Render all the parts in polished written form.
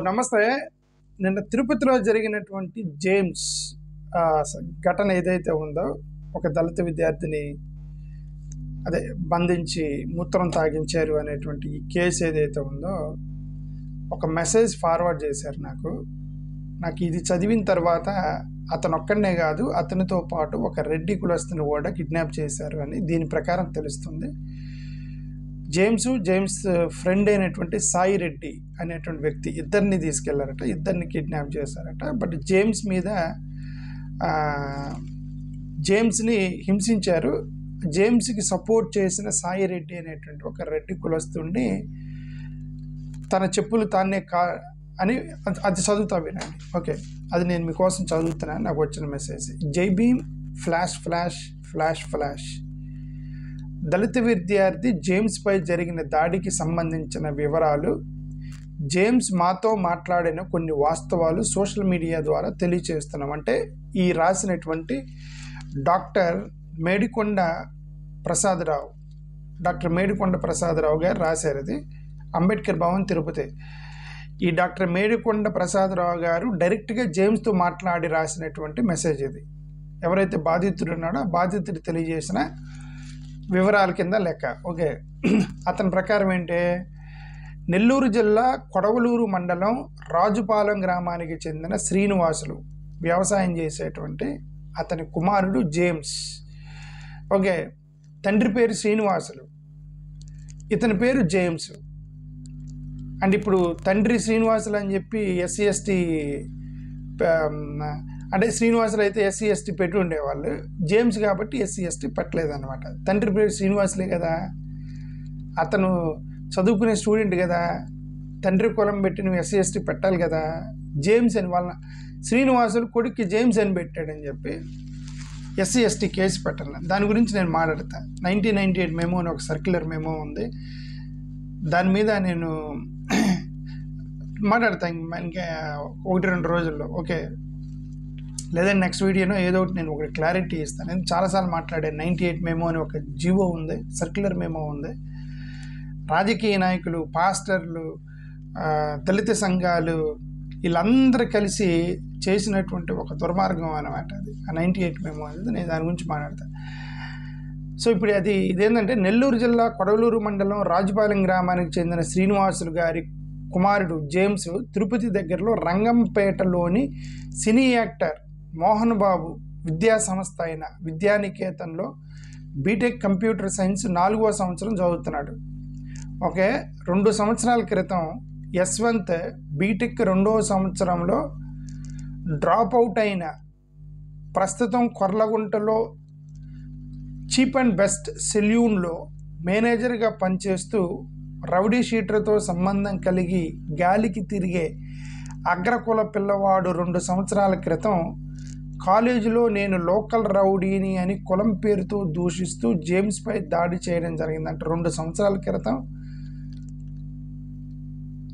నమస్తే. నిన్న తిరుపతిలో జరిగినటువంటి జేమ్స్ ఘటన ఏదైతే ఉందో, ఒక దళిత విద్యార్థిని బంధించి మూత్రం తాగించారు అనేటువంటి ఈ కేసు ఏదైతే ఉందో, ఒక మెసేజ్ ఫార్వర్డ్ చేశారు నాకు. ఇది చదివిన తర్వాత అతనొక్కడనే కాదు, అతనితో పాటు ఒక రెడ్డి కులస్తుని కూడా కిడ్నాప్ చేశారు అని దీని ప్రకారం తెలుస్తుంది. జేమ్స్ ఫ్రెండ్ అయినటువంటి సాయి రెడ్డి అనేటువంటి వ్యక్తి ఇద్దరిని తీసుకెళ్లారట, ఇద్దరిని కిడ్నాప్ చేశారట. బట్ జేమ్స్ని హింసించారు. జేమ్స్కి సపోర్ట్ చేసిన సాయి రెడ్డి అనేటువంటి ఒక రెడ్డి కులస్తుడిని తన చెప్పులు తానే అని అది చదువుతా వినండి. ఓకే, అది నేను మీకోసం చదువుతున్నాను. నాకు వచ్చిన message: Jai Bhim flash flash flash flash. దళిత విద్యార్థి జేమ్స్పై జరిగిన దాడికి సంబంధించిన వివరాలు, జేమ్స్ మాతో మాట్లాడిన కొన్ని వాస్తవాలు సోషల్ మీడియా ద్వారా తెలియచేస్తున్నాం. అంటే ఈ రాసినటువంటి డాక్టర్ మేడికొండ ప్రసాదరావు గారు రాశారు. అది అంబేద్కర్ భవన్, తిరుపతి. ఈ డాక్టర్ మేడికొండ ప్రసాదరావు గారు డైరెక్ట్గా జేమ్స్తో మాట్లాడి రాసినటువంటి మెసేజ్ ఇది. ఎవరైతే బాధితుడు ఉన్నాడో ఆ బాధితుడు తెలియజేసిన వివరాల కింద లెక్క. ఓకే, అతని ప్రకారం ఏంటి, నెల్లూరు జిల్లా కొడవలూరు మండలం రాజుపాలెం గ్రామానికి చెందిన శ్రీనివాసులు వ్యవసాయం చేసేటువంటి అతని కుమారుడు జేమ్స్. ఓకే, తండ్రి పేరు శ్రీనివాసులు, ఇతని పేరు జేమ్స్. అండ్ ఇప్పుడు తండ్రి శ్రీనివాసులు అని చెప్పి ఎస్సీ ఎస్టీ, అంటే శ్రీనివాసులు అయితే ఎస్సీ ఎస్టీ పెట్టి ఉండేవాళ్ళు, జేమ్స్ కాబట్టి ఎస్సీ ఎస్టీ పెట్టలేదన్నమాట. తండ్రి పేరు శ్రీనివాసులే కదా, అతను చదువుకునే స్టూడెంట్ కదా, తండ్రి కులం పెట్టి నువ్వు ఎస్సీ ఎస్టీ పెట్టాలి కదా. జేమ్స్ అని వాళ్ళ శ్రీనివాసులు కొడుక్కి జేమ్స్ అని పెట్టాడని చెప్పి ఎస్సీ ఎస్టీ కేసు పెట్టాలి. దాని గురించి నేను మాట్లాడతా. 1998 మెమో అని ఒక సర్క్యులర్ మెమో ఉంది, దాని మీద నేను మాట్లాడతా ఇంకా 1-2 రోజుల్లో. ఓకే, లేదంటే నెక్స్ట్ వీడియోలో ఏదో ఒకటి నేను ఒక క్లారిటీ ఇస్తాను. నేను చాలాసార్లు మాట్లాడాను. 98 మెమో అని ఒక జీవో ఉంది, సర్క్యులర్ మెమో ఉంది. రాజకీయ నాయకులు, పాస్టర్లు, దళిత సంఘాలు వీళ్ళందరూ కలిసి చేసినటువంటి ఒక దుర్మార్గం అన్నమాట అది. ఆ 98 మెమో అనేది నేను దాని గురించి మాట్లాడతాను. సో ఇప్పుడు ఇదేంటంటే నెల్లూరు జిల్లా కొడవలూరు మండలం రాజుపాలెం గ్రామానికి చెందిన శ్రీనివాసులు గారి కుమారుడు జేమ్స్ తిరుపతి దగ్గరలో రంగంపేటలోని సినీ యాక్టర్ మోహన్ బాబు విద్యా సంస్థ అయిన విద్యానికేతన్లో బీటెక్ కంప్యూటర్ సైన్స్ 4వ సంవత్సరం చదువుతున్నాడు. ఓకే, 2 సంవత్సరాల క్రితం యశ్వంత్ బీటెక్ 2వ సంవత్సరంలో డ్రాప్ అవుట్ అయిన, ప్రస్తుతం కొర్లగుంటలో చీప్ అండ్ బెస్ట్ సెల్యూన్లో మేనేజర్గా పనిచేస్తూ రౌడీ షీటర్తో సంబంధం కలిగి గాలికి తిరిగే అగ్రకుల పిల్లవాడు 2 సంవత్సరాల క్రితం కాలేజీలో నేను లోకల్ రౌడీని అని కులం పేరుతో దూషిస్తూ జేమ్స్పై దాడి చేయడం జరిగిందంట. 2 సంవత్సరాల క్రితం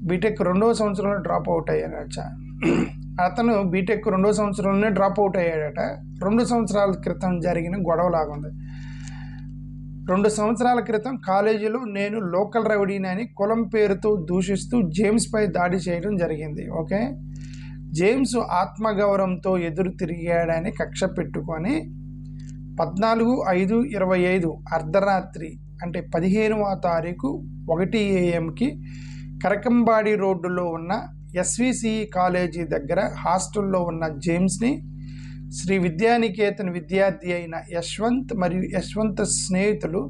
బీటెక్ 2వ సంవత్సరంలో డ్రాప్ అవుట్ అయ్యాడట. అతను బీటెక్ 2వ సంవత్సరంలోనే డ్రాప్ అవుట్ అయ్యాడట. 2 సంవత్సరాల క్రితం జరిగిన గొడవలాగుంది. 2 సంవత్సరాల క్రితం కాలేజీలో నేను లోకల్ రౌడీని అని కులం పేరుతో దూషిస్తూ జేమ్స్పై దాడి చేయడం జరిగింది. ఓకే, జేమ్స్ ఆత్మగౌరవంతో ఎదురు తిరిగాడని కక్ష పెట్టుకొని 14/5/25 అర్ధరాత్రి అంటే 15వ తారీఖు 1 AM కరకంబాడి రోడ్డులో ఉన్న ఎస్విసిఈ కాలేజీ దగ్గర హాస్టల్లో ఉన్న జేమ్స్ని శ్రీ విద్యానికేతన్ విద్యార్థి అయిన యశ్వంత్ మరియు యశ్వంత్ స్నేహితులు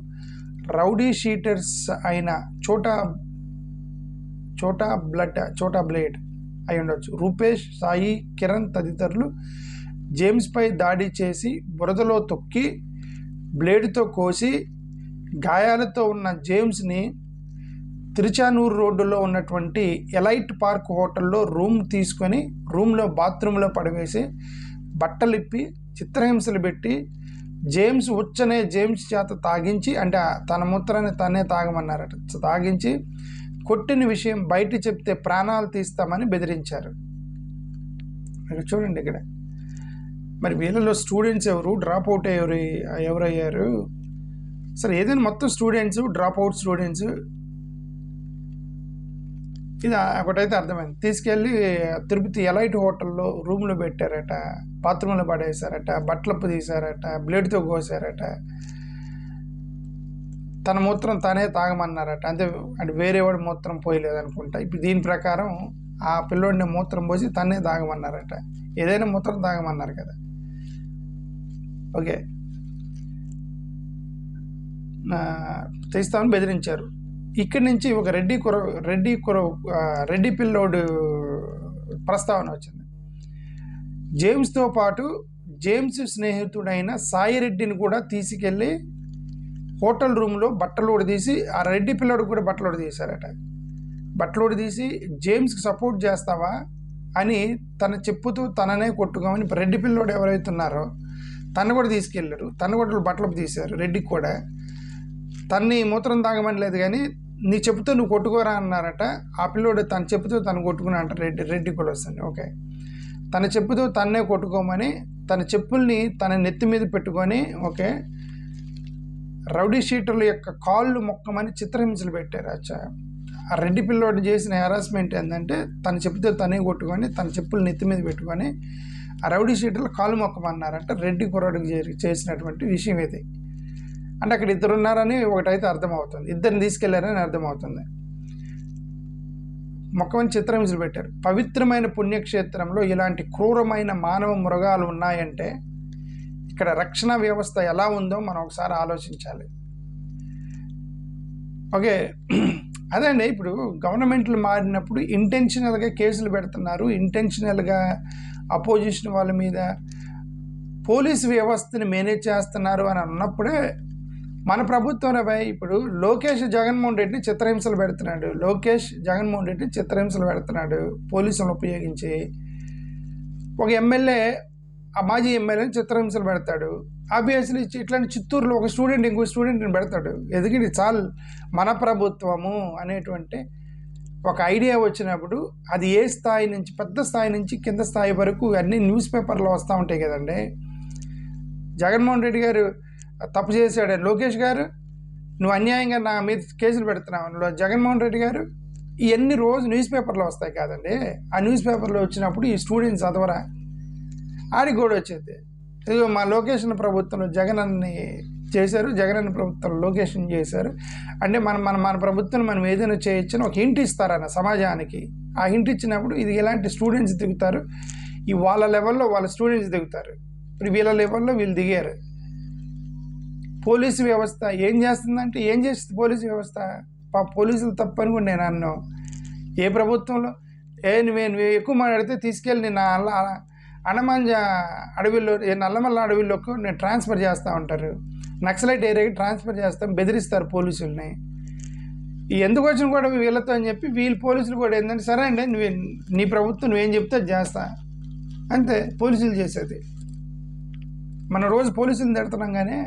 రౌడీ షీటర్స్ అయిన చోటా బ్లేడ్ అయి ఉండొచ్చు, రూపేష్, సాయి, కిరణ్ తదితరులు జేమ్స్పై దాడి చేసి బురదలో తొక్కి బ్లేడ్తో కోసి గాయాలతో ఉన్న జేమ్స్ని తిరుచానూరు రోడ్డులో ఉన్నటువంటి ఎలైట్ పార్క్ హోటల్లో రూమ్ తీసుకొని రూమ్లో బాత్రూంలో పడవేసి బట్టలిప్పి చిత్రహింసలు పెట్టి జేమ్స్ చేత తాగించి, అంటే తన మూత్రాన్ని తనే తాగమన్నారట, తాగించి కొట్టిన విషయం బయట చెప్తే ప్రాణాలు తీస్తామని బెదిరించారు. చూడండి ఇక్కడ. మరి వీళ్ళలో స్టూడెంట్స్ ఎవరు, డ్రాప్ అవుట్ ఎవరయ్యారు? సరే, ఏదైనా మొత్తం స్టూడెంట్స్, డ్రాప్ అవుట్ స్టూడెంట్స్ ఇది ఒకటైతే అర్థమైంది. తీసుకెళ్ళి తిరుపతి ఎలైట్ హోటల్లో రూమ్లో పెట్టారట, బాత్రూంలో పడేశారట, బట్టలప్పు తీశారట, బ్లేడ్తో కోసారట, తన మూత్రం తనే తాగమన్నారట. అంటే వేరేవాడు మూత్రం పోయలేదనుకుంటా. ఇప్పుడు దీని ప్రకారం ఆ పిల్లోడిని మూత్రం పోసి తనే తాగమన్నారట. ఏదైనా మూత్రం తాగమన్నారు కదా. ఓకే, తీస్తామని బెదిరించారు. ఇక్కడి నుంచి ఒక రెడ్డి పిల్లోడు ప్రస్తావన వచ్చింది. జేమ్స్తో పాటు జేమ్స్ స్నేహితుడైన సాయిరెడ్డిని కూడా తీసుకెళ్ళి హోటల్ రూమ్లో బట్టలోడు తీసి, ఆ రెడ్డి పిల్లోడికి కూడా బట్టలోడు తీశారట. బట్టలోడు తీసి జేమ్స్కి సపోర్ట్ చేస్తావా అని తన చెప్పుతూ తననే కొట్టుకోమని రెడ్డి పిల్లోడు ఎవరైతే ఉన్నారో తను కూడా తీసుకెళ్ళారు. తను కూడా బట్టలు తీశారు. రెడ్డికి కూడా తన్ని మూత్రం తాగమని లేదు కానీ నీ చెప్పుతో నువ్వు కొట్టుకోరా అన్నారట. ఆ పిల్లోడు తన చెప్పుతో తను కొట్టుకున్నా అంట. రెడ్డి కూడా వస్తుంది. ఓకే, తన చెప్పుతో తన్నే కొట్టుకోమని తన చెప్పుల్ని తన నెత్తి మీద పెట్టుకొని, ఓకే, రౌడీ షీటర్ల యొక్క కాళ్ళు మొక్కమని చిత్రహింసలు పెట్టారు. అచ్చా, ఆ రెడ్డి పిల్లోడు చేసిన హెరాస్మెంట్ ఏంటంటే తన చెప్పుతో తనే కొట్టుకొని తన చెప్పులు నెత్తి మీద పెట్టుకొని ఆ రౌడీ షీటర్లు కాళ్ళు మొక్కమన్నారంట. రెడ్డి కుర్రాడికి చేసినటువంటి విషయం ఇది. అంటే అక్కడ ఇద్దరు ఉన్నారని ఒకటైతే అర్థమవుతుంది, ఇద్దరిని తీసుకెళ్లారని అర్థమవుతుంది. మొక్కమని చిత్రహింసలు పెట్టారు. పవిత్రమైన పుణ్యక్షేత్రంలో ఇలాంటి క్రూరమైన మానవ మృగాలు ఉన్నాయంటే ఇక్కడ రక్షణ వ్యవస్థ ఎలా ఉందో మనం ఒకసారి ఆలోచించాలి. ఓకే, అదే అండి, ఇప్పుడు గవర్నమెంట్లు మారినప్పుడు ఇంటెన్షనల్గా కేసులు పెడుతున్నారు, ఇంటెన్షనల్గా అపోజిషన్ వాళ్ళ మీద పోలీసు వ్యవస్థని మేనేజ్ చేస్తున్నారు అని అన్నప్పుడే మన ప్రభుత్వం ఇప్పుడు లోకేష్ జగన్మోహన్ రెడ్డిని చిత్రహింసలు పెడుతున్నాడు పోలీసులను ఉపయోగించి. ఒక ఎమ్మెల్యే, ఆ మాజీ ఎమ్మెల్యేని చిత్రహింసలు పెడతాడు. ఆబ్వియస్లీ ఇట్లాంటి చిత్తూరులో ఒక స్టూడెంట్ ఇంకో స్టూడెంట్ని పెడతాడు. ఎందుకంటే చాలు మన ప్రభుత్వము అనేటువంటి ఒక ఐడియా వచ్చినప్పుడు అది ఏ స్థాయి నుంచి, పెద్ద స్థాయి నుంచి కింద స్థాయి వరకు అన్ని న్యూస్ పేపర్లో వస్తూ ఉంటాయి కదండి. జగన్మోహన్ రెడ్డి గారు తప్పు చేశాడు, లోకేష్ గారు నువ్వు అన్యాయంగా నా మీద కేసులు పెడుతున్నావు, జగన్మోహన్ రెడ్డి గారు, ఇవన్నీ రోజు న్యూస్ పేపర్లో వస్తాయి కాదండి. ఆ న్యూస్ పేపర్లో వచ్చినప్పుడు ఈ స్టూడెంట్స్ చదవరా, ఆడికి కూడా వచ్చేది. ఇదిగో మా లొకేషన్ ప్రభుత్వంలో జగన్ అన్ని చేశారు, జగన్ అన్న ప్రభుత్వంలో లొకేషన్ చేశారు అంటే మన ప్రభుత్వం మనం ఏదైనా చేయొచ్చని ఒక హింట్ ఇస్తారన్న సమాజానికి. ఆ హింట్ ఇచ్చినప్పుడు ఇది ఎలాంటి స్టూడెంట్స్ దిగుతారు, ఈ వాళ్ళ లెవెల్లో వాళ్ళ స్టూడెంట్స్ దిగుతారు. ఇప్పుడు వీళ్ళ లెవెల్లో వీళ్ళు దిగారు. పోలీసు వ్యవస్థ ఏం చేస్తుందంటే, ఏం చేస్తుంది పోలీసు వ్యవస్థ? పోలీసులు తప్పని కూడా నేను అన్నాను. ఏ ప్రభుత్వంలో నువ్వు ఎక్కువ మాట్లాడితే తీసుకెళ్ళి నేను అనమంజ అడవిలో, నల్లమల్ల అడవిలోకి నేను ట్రాన్స్ఫర్ చేస్తూ ఉంటారు, నక్సలైట్ ఏరియాకి ట్రాన్స్ఫర్ చేస్తాం, బెదిరిస్తారు పోలీసుల్ని. ఎందుకు వచ్చిన కూడా వీళ్ళతో అని చెప్పి వీళ్ళు పోలీసులు కూడా ఏంటంటే, సరే అండి నీ ప్రభుత్వం నువ్వేం చెప్తే చేస్తా అంతే పోలీసులు చేసేది. మనం రోజు పోలీసులు తిడుతున్నాం కానీ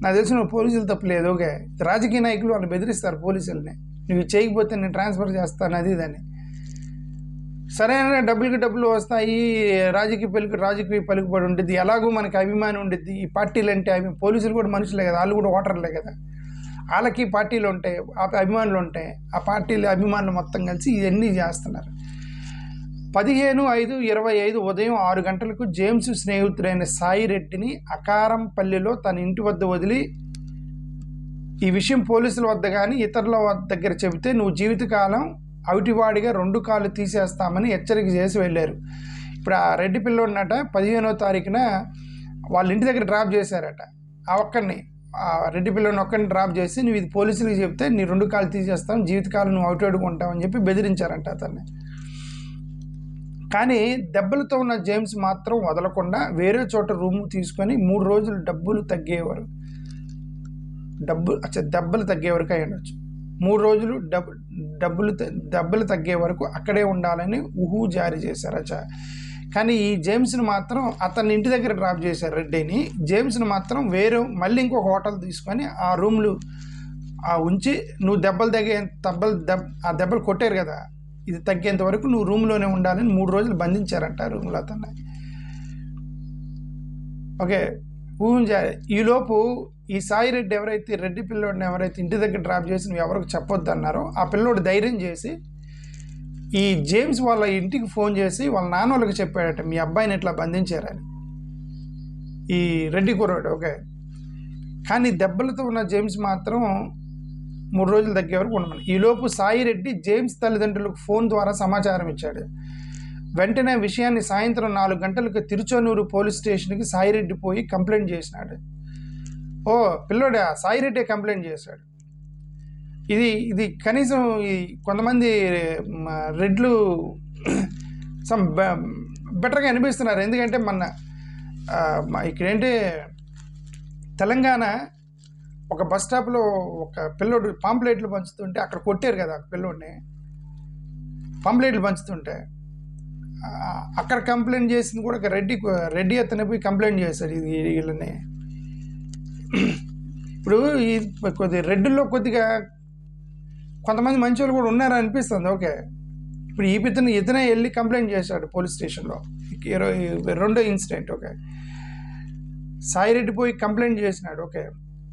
నాకు తెలిసిన పోలీసులు తప్పలేదు. ఓకే, రాజకీయ నాయకులు వాళ్ళు బెదిరిస్తారు పోలీసుల్ని, నువ్వు చేయకపోతే నేను ట్రాన్స్ఫర్ చేస్తాను అది ఇదని. సరైన డబ్బులు వస్తాయి, రాజకీయ పలుకుబడి ఉంటుంది, ఎలాగో మనకి అభిమానం ఉంటుంది. ఈ పార్టీలు అంటే పోలీసులు కూడా మనుషులే కదా, వాళ్ళు కూడా ఓటర్లే కదా, వాళ్ళకి పార్టీలు ఉంటాయి, అభిమానులు ఉంటాయి. ఆ పార్టీలు అభిమానులు మొత్తం కలిసి ఇవన్నీ చేస్తున్నారు. 15/5/25 ఉదయం 6 గంటలకు జేమ్స్ స్నేహితుడైన సాయిరెడ్డిని అకారంపల్లిలో తన ఇంటి వద్ద వదిలి, ఈ విషయం పోలీసుల వద్ద కానీ ఇతరుల దగ్గర చెబితే నువ్వు జీవితకాలం అవిటివాడిగా 2 కాళ్ళు తీసేస్తామని హెచ్చరిక చేసి వెళ్ళారు. ఇప్పుడు ఆ రెడ్డి పిల్లోడినట 15వ తారీఖున వాళ్ళ ఇంటి దగ్గర డ్రాప్ చేశారట. ఆ రెడ్డి పిల్లోడిని ఒక్కడిని డ్రాప్ చేసి నువ్వు ఇది పోలీసులకు చెప్తే నీ 2 కాళ్ళు తీసేస్తాం, జీవితకాలం నువ్వు అవిటివాడుకుంటావని చెప్పి బెదిరించారంట అతన్ని. కానీ దెబ్బలతో ఉన్న జేమ్స్ మాత్రం వదలకుండా వేరే చోట రూమ్ తీసుకొని 3 రోజులు దెబ్బలు తగ్గే వరకు అయి ఉండొచ్చు. 3 రోజులు దెబ్బలు తగ్గే వరకు అక్కడే ఉండాలని జారీ చేశారు. కానీ ఈ జేమ్స్ని మాత్రం అతన్ని ఇంటి దగ్గర డ్రాప్ చేశారు రెడ్డిని. జేమ్స్ని మాత్రం మళ్ళీ ఇంకొక హోటల్ తీసుకొని ఆ రూమ్లు ఉంచి నువ్వు ఆ దెబ్బలు కొట్టారు కదా, ఇది తగ్గేంత వరకు నువ్వు రూమ్లోనే ఉండాలని 3 రోజులు బంధించారంట రూమ్లో అతన్ని. ఓకే, ఊహించారు. ఈలోపు ఈ సాయిరెడ్డి రెడ్డి పిల్లోడిని ఎవరైతే ఇంటి దగ్గర డ్రాప్ చేసి నువ్వు ఎవరికి చెప్పొద్దు అన్నారో ఆ పిల్లోడు ధైర్యం చేసి ఈ జేమ్స్ వాళ్ళ ఇంటికి ఫోన్ చేసి వాళ్ళ నాన్న వాళ్ళకి చెప్పాడట, మీ అబ్బాయిని ఇట్లా బంధించారని, ఈ రెడ్డి కుర్రాడు. ఓకే, కానీ దెబ్బలతో ఉన్న జేమ్స్ మాత్రం 3 రోజులు తగ్గే వరకు ఉండమని. ఈలోపు సాయి రెడ్డి జేమ్స్ తల్లిదండ్రులకు ఫోన్ ద్వారా సమాచారం ఇచ్చాడు. వెంటనే విషయాన్ని సాయంత్రం 4 గంటలకు తిరుచానూరు పోలీస్ స్టేషన్కి సాయిరెడ్డి పోయి కంప్లైంట్ చేసినాడు. ఓ పిల్లోడా, సాయిరెడ్డి కంప్లైంట్ చేశాడు. ఇది కనీసం ఈ కొంతమంది రెడ్లు సమ్ బెటర్గా అనిపిస్తున్నారు. ఎందుకంటే ఇక్కడేంటి తెలంగాణ ఒక బస్ స్టాప్లో ఒక పిల్లోడు పాంప్లెట్లు పంచుతుంటే అక్కడ కొట్టారు కదా పిల్లోడిని, పాంప్లెట్లు పంచుతుంటే అక్కడ కంప్లైంట్ చేసింది కూడా ఒక రెడ్డి అతను పోయి కంప్లైంట్ చేశాడు వీళ్ళని. ఇప్పుడు ఈ రెడ్డిల్లో కొద్దిగా కొంతమంది మంచి వాళ్ళు కూడా ఉన్నారని అనిపిస్తుంది. ఓకే, ఇప్పుడు ఇతనే వెళ్ళి కంప్లైంట్ చేశాడు పోలీస్ స్టేషన్లో, రెండో ఇన్సిడెంట్. ఓకే, సాయిరెడ్డి పోయి కంప్లైంట్ చేసినాడు. ఓకే,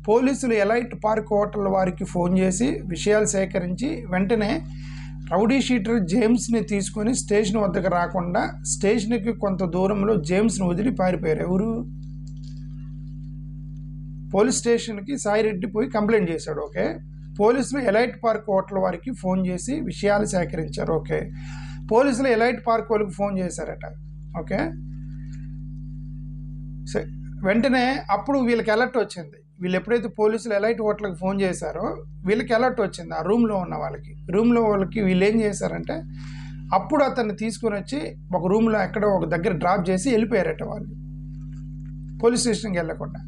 పోలీసులు ఎలైట్ పార్క్ హోటల్ వారికి ఫోన్ చేసి విషయాలు సేకరించి వెంటనే రౌడీ షీటర్ జేమ్స్ని తీసుకొని స్టేషన్ వద్దకు రాకుండా స్టేషన్కి కొంత దూరంలో జేమ్స్ని వదిలి పారిపోయారు. ఎవరు? పోలీస్ స్టేషన్కి సాయిరెడ్డి పోయి కంప్లైంట్ చేశాడు. ఓకే, పోలీసులు ఎలైట్ పార్క్ హోటల్ వారికి ఫోన్ చేసి విషయాలు సేకరించారు. ఓకే, పోలీసులు ఎలైట్ పార్క్ వాళ్ళకి ఫోన్ చేశారట. ఓకే, వెంటనే అప్పుడు వీళ్ళకి అలర్ట్ వచ్చింది. వీళ్ళు ఎప్పుడైతే పోలీసులు ఎలైట్ హోటల్కి ఫోన్ చేశారో వీళ్ళకి అలర్ట్ వచ్చింది. ఆ రూమ్లో ఉన్న వాళ్ళకి వీళ్ళు ఏం చేశారంటే అప్పుడు అతన్ని తీసుకొని వచ్చి ఒక రూమ్లో ఎక్కడో ఒక దగ్గర డ్రాప్ చేసి వెళ్ళిపోయారట వాళ్ళు, పోలీస్ స్టేషన్కి వెళ్ళకుండా.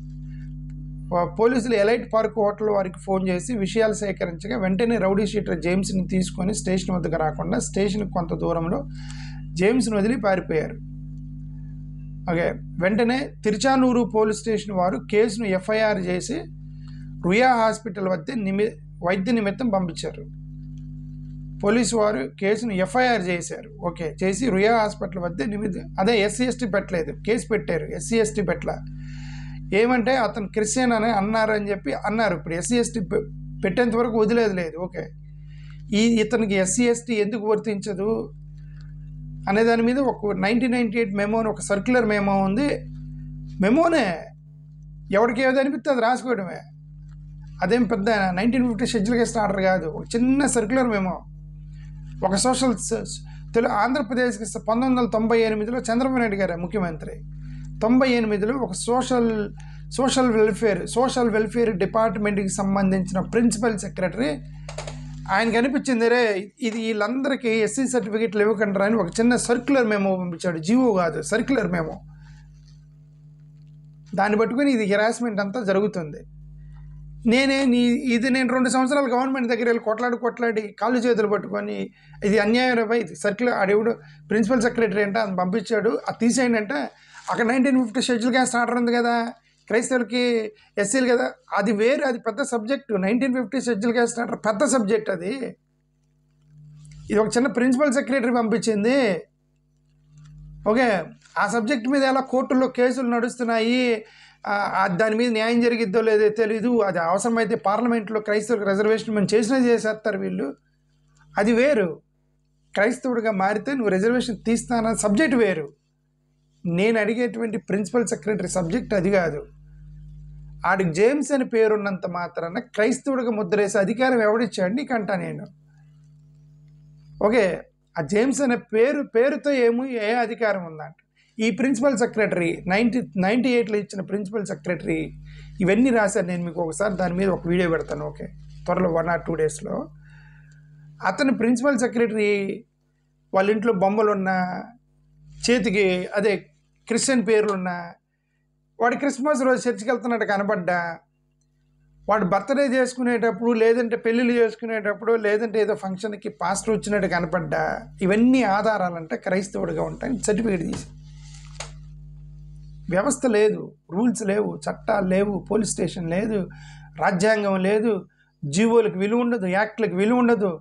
పోలీసులు ఎలైట్ పార్క్ హోటల్ వారికి ఫోన్ చేసి విషయాలు సేకరించగా వెంటనే రౌడీ షీటర్ జేమ్స్ని తీసుకొని స్టేషన్ వద్దకు రాకుండా స్టేషన్కి కొంత దూరంలో జేమ్స్ని వదిలి పారిపోయారు. ఓకే, వెంటనే తిరుచానూరు పోలీస్ స్టేషన్ వారు కేసును ఎఫ్ఐఆర్ చేసి రుయా హాస్పిటల్ వద్ద వైద్య నిమిత్తం పంపించారు. పోలీసు వారు కేసును ఎఫ్ఐఆర్ చేశారు. ఓకే, చేసి రుయా హాస్పిటల్ వద్ద అదే SC/ST పెట్టలేదు, కేసు పెట్టారు. SC/ST పెట్టల. ఏమంటే అతను క్రిస్టియన్ అని అన్నారని చెప్పి అన్నారు. ఇప్పుడు SC/ST పెట్టేంత వరకు వదిలేదు లేదు. ఓకే, ఇతనికి SC/ST ఎందుకు వర్తించదు అనే దాని మీద ఒక 1998 మెమో అని ఒక సర్క్యులర్ మెమో ఉంది. మెమోనే ఎవరికి ఏదో అనిపిస్తే అది రాసుకోవడమే, అదేం పెద్ద 1950 షెడ్యూల్ కేసు ఆర్డర్ కాదు. ఒక చిన్న సర్క్యులర్ మెమో. ఒక ఆంధ్రప్రదేశ్కి 1998లో చంద్రబాబు నాయుడు గారు ముఖ్యమంత్రి. 98లో ఒక సోషల్ వెల్ఫేర్ డిపార్ట్మెంట్కి సంబంధించిన ప్రిన్సిపల్ సెక్రటరీ ఆయనకి అనిపించింది, రే ఇది వీళ్ళందరికీ SC సర్టిఫికేట్లు ఇవ్వకంటారా అని ఒక చిన్న సర్క్యులర్ మెమో పంపించాడు. జీవో కాదు, సర్క్యులర్ మెమో. దాన్ని పట్టుకొని ఇది హెరాస్మెంట్ అంతా జరుగుతుంది. నేను 2 సంవత్సరాలు గవర్నమెంట్ దగ్గర వెళ్ళి కొట్లాడి కాళ్ళు చేతులు పట్టుకొని ఇది అన్యాయం, ఇది సర్క్యులర్ ఆడెవడు ప్రిన్సిపల్ సెక్రటరీ అంటే అది పంపించాడు, అది తీసేయండి అంటే అక్కడ 1950 షెడ్యూల్ క్యాస్ట్ ఆర్డర్ ఉంది కదా, క్రైస్తవులకి SCలు కదా, అది వేరు, అది పెద్ద సబ్జెక్టు. 1950 షెడ్యూల్ క్యాస్ట్ ఆర్డర్ పెద్ద సబ్జెక్ట్ అది. ఇది ఒక చిన్న ప్రిన్సిపల్ సెక్రటరీ పంపించింది. ఓకే, ఆ సబ్జెక్ట్ మీద ఎలా కోర్టుల్లో కేసులు నడుస్తున్నాయి, దాని మీద న్యాయం జరిగిద్దో లేదో తెలీదు. అది అవసరమైతే పార్లమెంట్లో క్రైస్తవులకు రిజర్వేషన్ మనం చేసేస్తారు వీళ్ళు, అది వేరు. క్రైస్తవుడిగా మారితే నువ్వు రిజర్వేషన్ తీస్తానన్న సబ్జెక్ట్ వేరు. నేను అడిగేటువంటి ప్రిన్సిపల్ సెక్రటరీ సబ్జెక్ట్ అది కాదు. ఆడికి జేమ్స్ అని పేరున్నంత మాత్రాన క్రైస్తవుడిగా ముద్రేసే అధికారం ఎవడిచ్చాడు నీకంటా నేను. ఓకే, ఆ జేమ్స్ అనే పేరుతో ఏ అధికారం ఉందంట. ఈ ప్రిన్సిపల్ సెక్రటరీ 98లో ఇచ్చిన ప్రిన్సిపల్ సెక్రటరీ ఇవన్నీ రాశారు. నేను మీకు ఒకసారి దాని మీద ఒక వీడియో పెడతాను. ఓకే, త్వరలో 1 or 2 డేస్లో. అతను ప్రిన్సిపల్ సెక్రటరీ వాళ్ళ ఇంట్లో బొమ్మలున్నా, చేతికి అదే క్రిస్టియన్ పేర్లున్నా, వాడు క్రిస్మస్ రోజు చర్చికి వెళ్తున్నట్టు కనబడ్డా, వాడు బర్త్డే చేసుకునేటప్పుడు లేదంటే పెళ్ళిళ్ళు చేసుకునేటప్పుడు లేదంటే ఏదో ఫంక్షన్కి పాస్టర్ వచ్చినట్టు కనపడ్డా, ఇవన్నీ ఆధారాలంటే క్రైస్తవుడిగా ఉంటాయని సర్టిఫికేట్ తీసి. వ్యవస్థ లేదు, రూల్స్ లేవు, చట్టాలు లేవు, పోలీస్ స్టేషన్ లేదు, రాజ్యాంగం లేదు, జీవోలకు విలువ ఉండదు, యాక్ట్లకు విలువ ఉండదు.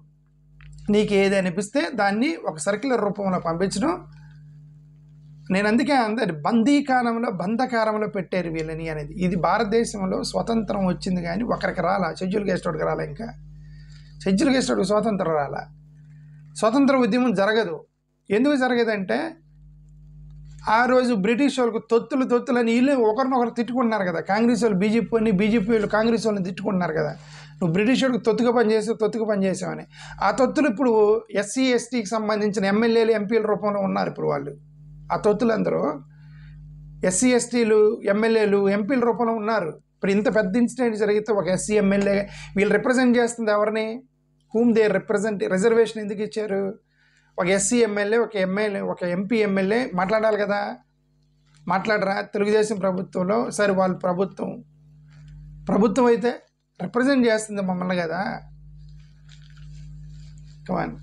నీకు ఏది అనిపిస్తే దాన్ని ఒక సర్క్యులర్ రూపంలో పంపించడం. నేను అందుకే అందరి బంధకారంలో పెట్టారు వీళ్ళని అనేది. ఇది భారతదేశంలో స్వతంత్రం వచ్చింది కానీ ఒకరికి రాలా, షెడ్యూల్ క్యాస్ట్ వాడికి రాలా. ఇంకా షెడ్యూల్ క్యాస్ట్ వాడికి స్వాతంత్రం రాలా. స్వతంత్ర ఉద్యమం జరగదు. ఎందుకు జరగదంటే ఆ రోజు బ్రిటిష్ వాళ్ళకు తొత్తులని వీళ్ళు ఒకరినొకరు తిట్టుకుంటున్నారు కదా. కాంగ్రెస్ వాళ్ళు బీజేపీ వాళ్ళు కాంగ్రెస్ వాళ్ళని తిట్టుకుంటున్నారు కదా, నువ్వు బ్రిటిష్ వాళ్ళకి తొత్తుగా పనిచేసావని. ఆ తొత్తులు ఇప్పుడు ఎస్సీ ఎస్టీకి సంబంధించిన ఎమ్మెల్యేలు ఎంపీల రూపంలో ఉన్నారు. ఇప్పుడు వాళ్ళు ఆ తొత్తులందరూ ఎస్సీ ఎస్టీలు ఎమ్మెల్యేలు ఎంపీల రూపంలో ఉన్నారు. ఇప్పుడు ఇంత పెద్ద ఇన్సిడెంట్ జరిగితే ఒక ఎస్సీ ఎమ్మెల్యే వీళ్ళు రిప్రజెంట్ చేస్తుంది ఎవరిని? Whom they represent. రిజర్వేషన్ ఎందుకు ఇచ్చారు? ఒక ఎస్సీ ఎమ్మెల్యే ఒక ఎంపీ ఎమ్మెల్యే మాట్లాడాలి కదా, మాట్లాడరా? తెలుగుదేశం ప్రభుత్వంలో సరే వాళ్ళు ప్రభుత్వం అయితే రిప్రజెంట్ చేస్తుంది మమ్మల్ని కదా. కమాన్,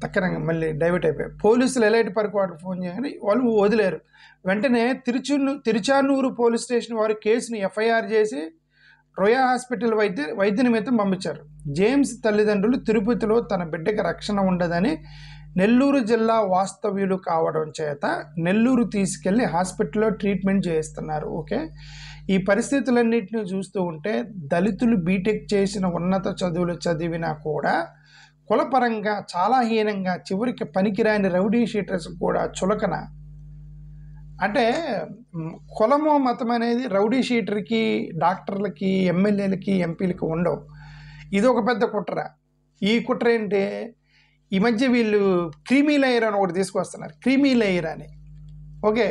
తక్కరంగా మళ్ళీ డైవర్ట్ అయిపోయాయి. పోలీసులు ఎలైట్ పరిపాటు ఫోన్ చేయగానే వాళ్ళు వదిలేరు. వెంటనే తిరుచానూరు పోలీస్ స్టేషన్ వారు కేసుని ఎఫ్ఐఆర్ చేసి రోయా హాస్పిటల్ వైద్య నిమిత్తం పంపించారు. జేమ్స్ తల్లిదండ్రులు తిరుపతిలో తన బిడ్డకి రక్షణ ఉండదని నెల్లూరు జిల్లా వాస్తవ్యులు కావడం చేత నెల్లూరు తీసుకెళ్లి హాస్పిటల్లో ట్రీట్మెంట్ చేయిస్తున్నారు. ఓకే, ఈ పరిస్థితులన్నింటినీ చూస్తూ ఉంటే దళితులు బీటెక్ చేసిన ఉన్నత చదువులు చదివినా కూడా కులపరంగా చాలా హీనంగా, చివరికి పనికిరాని రౌడీ షీటర్స్ కూడా చులకన. అంటే కులము మతం అనేది రౌడీ షీటర్కి, డాక్టర్లకి, ఎమ్మెల్యేలకి, ఎంపీలకి ఉండవు. ఇది ఒక పెద్ద కుట్ర. ఈ కుట్ర ఏంటి, ఈ మధ్య వీళ్ళు క్రీమీ లేయర్ అని ఒకటి తీసుకొస్తున్నారు. క్రీమీ లేయర్ అని. ఓకే,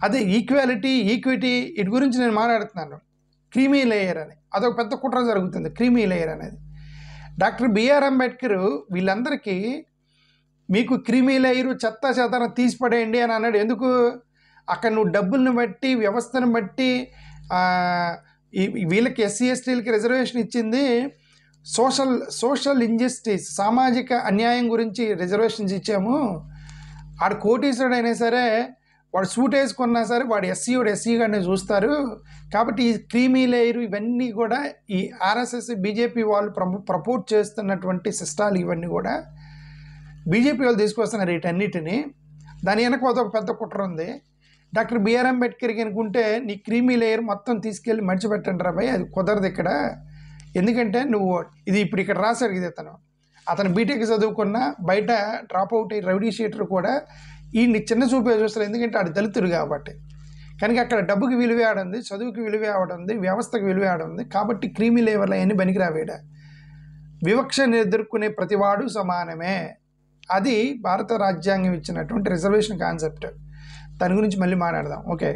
అదే ఈక్వాలిటీ, ఈక్విటీ, వీటి గురించి నేను మాట్లాడుతున్నాను. క్రీమీ లేయర్ అని అదొక పెద్ద కుట్ర జరుగుతుంది. క్రీమీ లేయర్ అనేది డాక్టర్ బిఆర్ అంబేద్కర్ వీళ్ళందరికీ మీకు క్రీమీ లేయరు చెత్త చెత్తను తీసిపడేయండి అని అన్నాడు. ఎందుకు? అక్కడ నువ్వు డబ్బులను బట్టి, వ్యవస్థను బట్టి వీళ్ళకి ఎస్సీ ఎస్టీలకి రిజర్వేషన్ ఇచ్చింది సోషల్ ఇంజస్టిస్, సామాజిక అన్యాయం గురించి రిజర్వేషన్స్ ఇచ్చాము. ఆడు కోటీశ్వరుడు అయినా సరే, వాడు సూట్ వేసుకున్నా సరే వాడు ఎస్సీగానే చూస్తారు. కాబట్టి ఈ క్రీమీ లేయరు ఇవన్నీ కూడా ఈ ఆర్ఎస్ఎస్ బీజేపీ వాళ్ళు ప్రపోర్ట్ చేస్తున్నటువంటి సిస్టాలు ఇవన్నీ కూడా బీజేపీ వాళ్ళు తీసుకొస్తున్నారు వీటన్నిటిని. దాని వెనక ఒక పెద్ద కుట్ర ఉంది. డాక్టర్ బిఆర్ అంబేద్కర్కి అనుకుంటే నీ క్రీమీ లేయర్ మొత్తం తీసుకెళ్ళి మడిచిపెట్టండి రా భయ్, అది కుదరదు ఇక్కడ. ఎందుకంటే నువ్వు ఇది ఇప్పుడు ఇక్కడ రాశాడు ఇది, అతను బీటెక్ చదువుకున్న బయట డ్రాప్ అవుట్ అయ్యి రౌడీ షీటర్ కూడా ఈ చిన్న చూపే చూస్తారు. ఎందుకంటే ఆడు దళితుడు కాబట్టి. కనుక అక్కడ డబ్బుకి విలువే ఆడుంది, చదువుకి విలువే ఆడుంది, వ్యవస్థకు విలువే ఆడుంది. కాబట్టి క్రీమీ లేయర్లు అవన్నీ పనికిరావేడ. వివక్షను ఎదుర్కొనే ప్రతివాడు సమానమే. అది భారత రాజ్యాంగం ఇచ్చినటువంటి రిజర్వేషన్ కాన్సెప్ట్. దాని గురించి మళ్ళీ మాట్లాడదాం. ఓకే,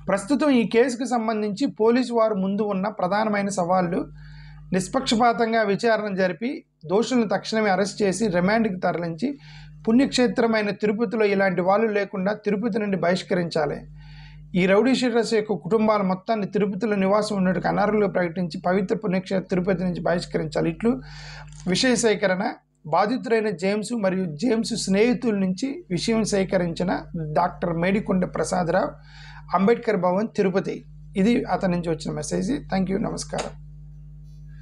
ప్రస్తుతం ఈ కేసుకు సంబంధించి పోలీసు వారు ముందు ఉన్న ప్రధానమైన సవాళ్లు నిష్పక్షపాతంగా విచారణ జరిపి దోషులను తక్షణమే అరెస్ట్ చేసి రిమాండ్కి తరలించి పుణ్యక్షేత్రమైన తిరుపతిలో ఇలాంటి వాళ్ళు లేకుండా తిరుపతి నుండి బహిష్కరించాలి. ఈ రౌడీ షీటర్స్ యొక్క కుటుంబాల మొత్తాన్ని తిరుపతిలో నివాసం ఉన్నట్టుకు అనర్హులుగా ప్రకటించి పవిత్ర పుణ్యక్షేత్ర తిరుపతి నుంచి బహిష్కరించాలి. ఇట్లు విషయ సేకరణ బాధితులైన జేమ్స్ మరియు జేమ్స్ స్నేహితుల నుంచి విషయం సేకరించిన డాక్టర్ మేడికొండ ప్రసాదరావు, అంబేద్కర్ భవన్, తిరుపతి. ఇది అతని నుంచి వచ్చిన మెసేజ్. థ్యాంక్ యూ, నమస్కారం.